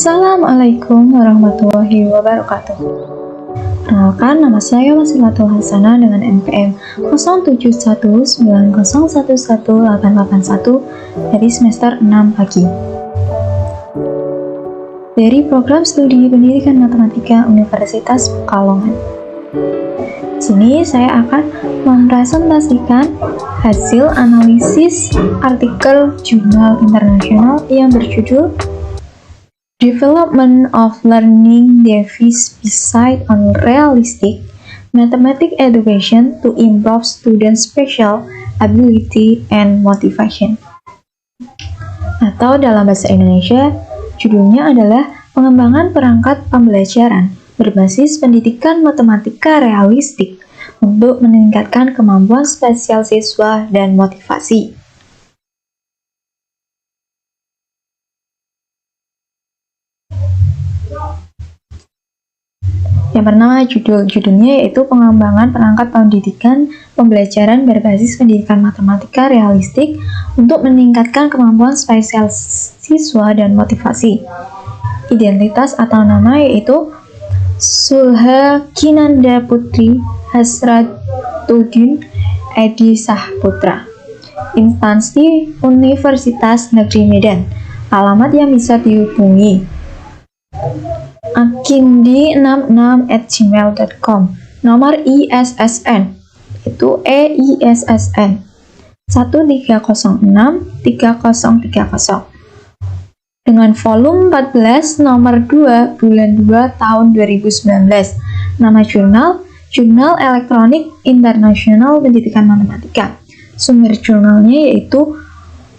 Assalamualaikum warahmatullahi wabarakatuh. Perkenalkan, nama saya Wasilatul Hasanah dengan NPM 0719011881 dari semester 6 pagi. Dari program studi Pendidikan Matematika Universitas Pekalongan. Di sini saya akan mempresentasikan hasil analisis artikel jurnal internasional yang berjudul Development of Learning Devices Based on Realistic Mathematics Education to Improve Students' Special Ability and Motivation. Atau dalam bahasa Indonesia, judulnya adalah Pengembangan Perangkat Pembelajaran berbasis pendidikan matematika realistik untuk meningkatkan kemampuan spesial siswa dan motivasi. Yang pertama, judulnya yaitu Pengembangan Perangkat Pendidikan Pembelajaran berbasis pendidikan matematika realistik untuk meningkatkan kemampuan spesial siswa dan motivasi. Identitas atau nama yaitu Sulha Kinanda Putri Hasratudin Edi Sahputra. Instansi Universitas Negeri Medan. Alamat yang bisa dihubungi akindi66@gmail.com. Nomor ISSN itu EISSN 13063030 dengan volume 14 nomor 2 bulan 2 tahun 2019. Nama jurnal Jurnal Elektronik Internasional Pendidikan Matematika. Sumber jurnalnya yaitu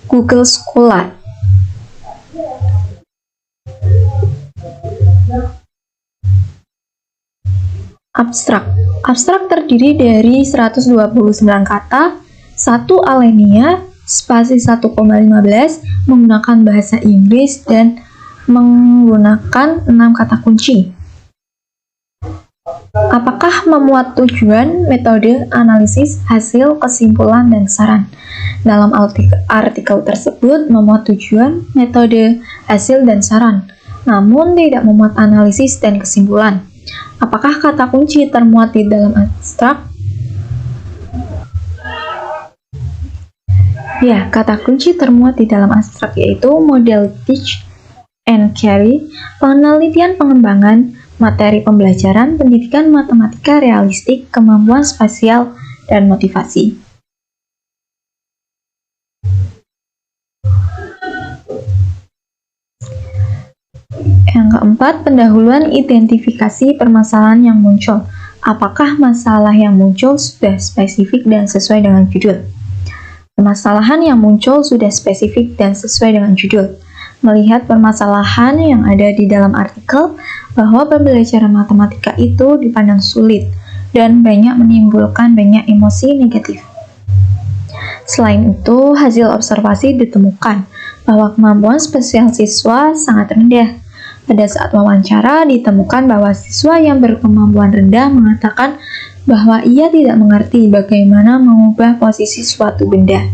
Google Scholar. Abstrak terdiri dari 129 kata, 1 alinea, spasi 1,15, menggunakan bahasa Inggris dan menggunakan 6 kata kunci. Apakah memuat tujuan, metode, analisis, hasil, kesimpulan, dan saran? Dalam artikel tersebut memuat tujuan, metode, hasil, dan saran, namun tidak memuat analisis dan kesimpulan. Apakah kata kunci termuat di dalam abstrak? Ya, kata kunci termuat di dalam abstrak yaitu model teach and carry, penelitian pengembangan, materi pembelajaran, pendidikan matematika realistik, kemampuan spasial, dan motivasi. Yang keempat, pendahuluan identifikasi permasalahan yang muncul. Apakah masalah yang muncul sudah spesifik dan sesuai dengan judul? Permasalahan yang muncul sudah spesifik dan sesuai dengan judul. Melihat permasalahan yang ada di dalam artikel bahwa pembelajaran matematika itu dipandang sulit dan banyak menimbulkan banyak emosi negatif. Selain itu, hasil observasi ditemukan bahwa kemampuan spesial siswa sangat rendah. Pada saat wawancara, ditemukan bahwa siswa yang berkemampuan rendah mengatakan bahwa ia tidak mengerti bagaimana mengubah posisi suatu benda.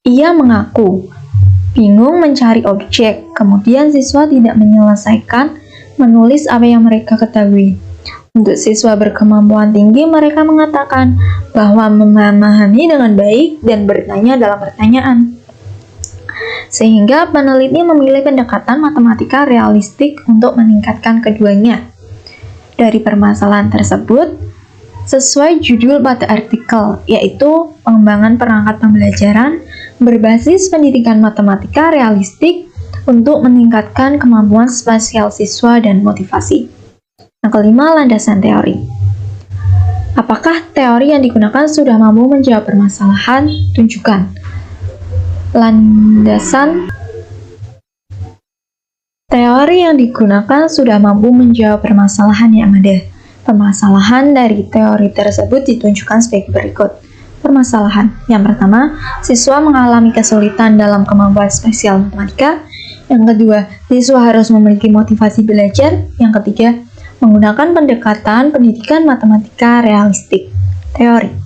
Ia mengaku bingung mencari objek, kemudian siswa tidak menyelesaikan menulis apa yang mereka ketahui. Untuk siswa berkemampuan tinggi, mereka mengatakan bahwa memahami dengan baik dan bertanya dalam pertanyaan. Sehingga peneliti memilih pendekatan matematika realistik untuk meningkatkan keduanya. Dari permasalahan tersebut, sesuai judul pada artikel, yaitu Pengembangan Perangkat Pembelajaran berbasis pendidikan matematika realistik untuk meningkatkan kemampuan spasial siswa dan motivasi. Yang kelima, landasan teori. Apakah teori yang digunakan sudah mampu menjawab permasalahan? Tunjukkan. Landasan teori yang digunakan sudah mampu menjawab permasalahan yang ada. Permasalahan dari teori tersebut ditunjukkan sebagai berikut. Permasalahan yang pertama, siswa mengalami kesulitan dalam kemampuan spesial matematika. Yang kedua, siswa harus memiliki motivasi belajar. Yang ketiga, menggunakan pendekatan pendidikan matematika realistik. Teori.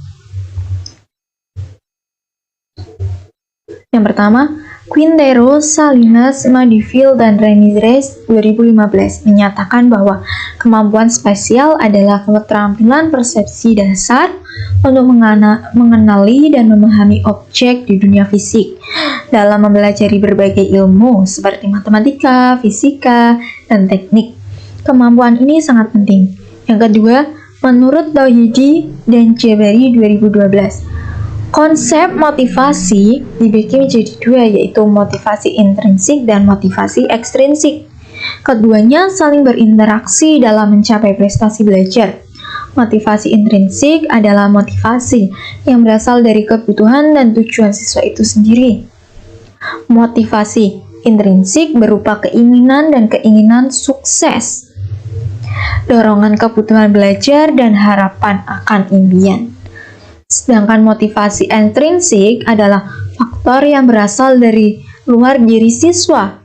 Yang pertama, Quintero, Salinas, Madivil, dan Ramirez 2015 menyatakan bahwa kemampuan spasial adalah keterampilan persepsi dasar untuk mengenali dan memahami objek di dunia fisik dalam mempelajari berbagai ilmu seperti matematika, fisika, dan teknik. Kemampuan ini sangat penting. Yang kedua, menurut Tauhidi dan Jabari 2012, konsep motivasi dibagi menjadi dua, yaitu motivasi intrinsik dan motivasi ekstrinsik. Keduanya saling berinteraksi dalam mencapai prestasi belajar. Motivasi intrinsik adalah motivasi yang berasal dari kebutuhan dan tujuan siswa itu sendiri. Motivasi intrinsik berupa keinginan dan keinginan sukses, dorongan kebutuhan belajar, dan harapan akan impian. Sedangkan motivasi intrinsik adalah faktor yang berasal dari luar diri siswa,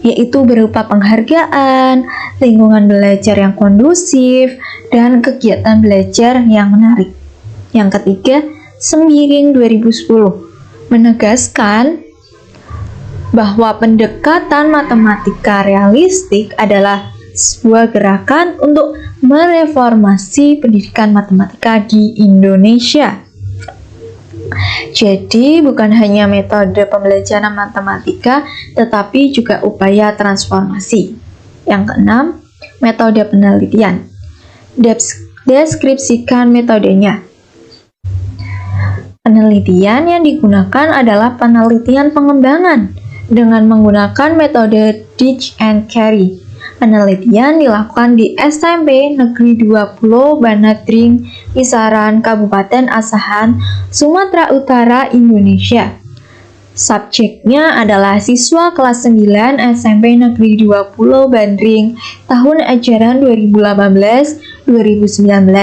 yaitu berupa penghargaan, lingkungan belajar yang kondusif, dan kegiatan belajar yang menarik. Yang ketiga, Sembiring 2010 menegaskan bahwa pendekatan matematika realistik adalah sebuah gerakan untuk mereformasi pendidikan matematika di Indonesia. Jadi, bukan hanya metode pembelajaran matematika, tetapi juga upaya transformasi. Yang keenam, metode penelitian. Deskripsikan metodenya. Penelitian yang digunakan adalah penelitian pengembangan dengan menggunakan metode Ditch and Carry. Penelitian dilakukan di SMP Negeri 20 Banadring, Kisaran, Kabupaten Asahan, Sumatera Utara, Indonesia. Subjeknya adalah siswa kelas 9 SMP Negeri 20 Bandring tahun ajaran 2018-2019,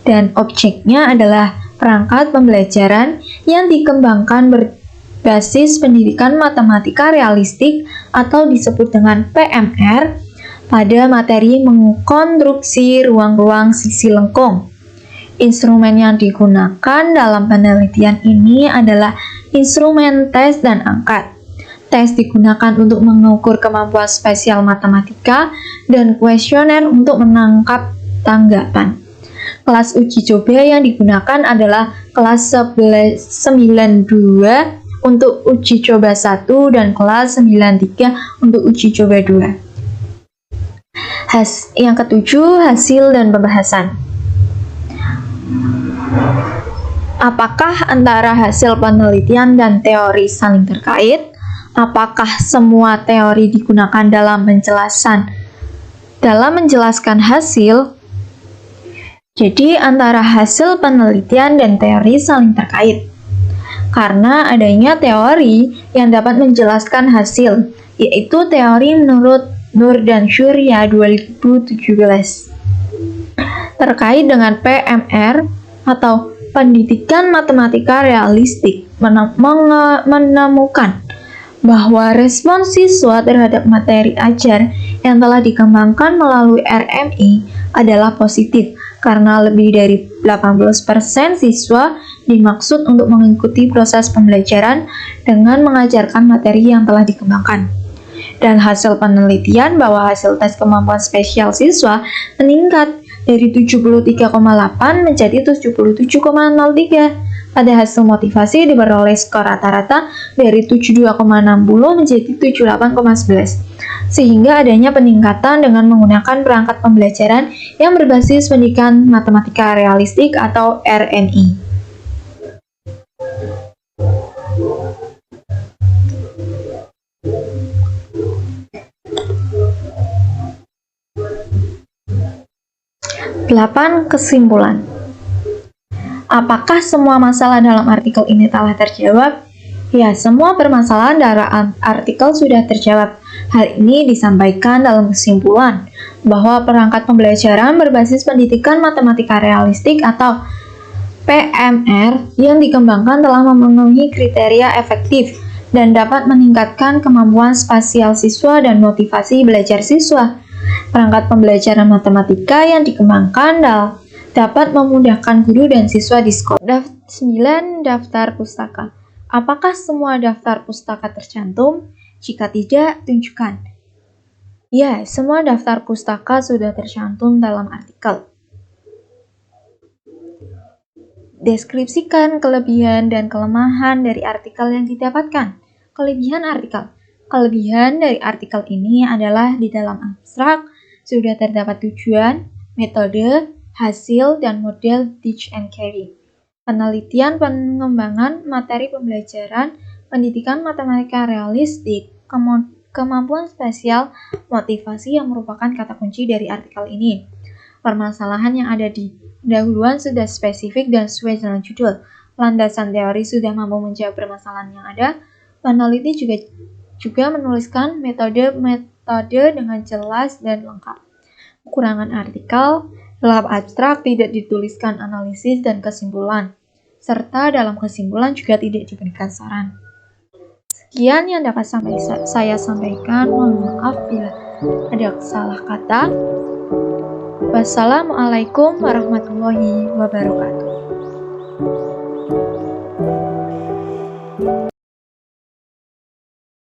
dan objeknya adalah perangkat pembelajaran yang dikembangkan berbasis pendidikan matematika realistik atau disebut dengan PMR pada materi mengkonstruksi ruang-ruang sisi lengkung. Instrumen yang digunakan dalam penelitian ini adalah instrumen tes dan angkat. Tes digunakan untuk mengukur kemampuan spesial matematika dan kuesioner untuk menangkap tanggapan. Kelas uji coba yang digunakan adalah kelas 92 untuk uji coba 1 dan kelas 93 untuk uji coba 2. Yang ketujuh, hasil dan pembahasan. Apakah antara hasil penelitian dan teori saling terkait? Apakah semua teori digunakan dalam menjelaskan hasil? Jadi, antara hasil penelitian dan teori saling terkait. Karena adanya teori yang dapat menjelaskan hasil, yaitu teori menurut Nur dan Surya 2017. Terkait dengan PMR atau pendidikan matematika realistik, menemukan bahwa respon siswa terhadap materi ajar yang telah dikembangkan melalui RMI adalah positif, karena lebih dari 80% siswa dimaksud untuk mengikuti proses pembelajaran dengan mengajarkan materi yang telah dikembangkan. Dan hasil penelitian bahwa hasil tes kemampuan spesial siswa meningkat dari 73,8 menjadi 77,03. Pada hasil motivasi diperoleh skor rata-rata dari 72,60 menjadi 78,11. Sehingga adanya peningkatan dengan menggunakan perangkat pembelajaran yang berbasis pendidikan matematika realistik atau RMI. Kesimpulan. Apakah semua masalah dalam artikel ini telah terjawab? Ya, semua permasalahan dalam artikel sudah terjawab. Hal ini disampaikan dalam kesimpulan bahwa perangkat pembelajaran berbasis pendidikan matematika realistik atau PMR yang dikembangkan telah memenuhi kriteria efektif dan dapat meningkatkan kemampuan spasial siswa dan motivasi belajar siswa. Perangkat pembelajaran matematika yang dikembangkan dapat memudahkan guru dan siswa di sekolah. 9. Daftar pustaka. Apakah semua daftar pustaka tercantum? Jika tidak, tunjukkan. Ya, semua daftar pustaka sudah tercantum dalam artikel. Deskripsikan kelebihan dan kelemahan dari artikel yang didapatkan. Kelebihan artikel. Kelebihan dari artikel ini adalah di dalam abstrak sudah terdapat tujuan, metode, hasil, dan model teach and carry. Penelitian pengembangan materi pembelajaran, pendidikan matematika realistik, kemampuan spesial, motivasi yang merupakan kata kunci dari artikel ini. Permasalahan yang ada di pendahuluan sudah spesifik dan sesuai dengan judul. Landasan teori sudah mampu menjawab permasalahan yang ada. Peneliti juga menuliskan metode dengan jelas dan lengkap. Kekurangan artikel, dalam abstrak tidak dituliskan analisis dan kesimpulan, serta dalam kesimpulan juga tidak diberikan saran. Sekian yang dapat saya sampaikan. Mohon maaf bila ada salah kata. Wassalamualaikum warahmatullahi wabarakatuh.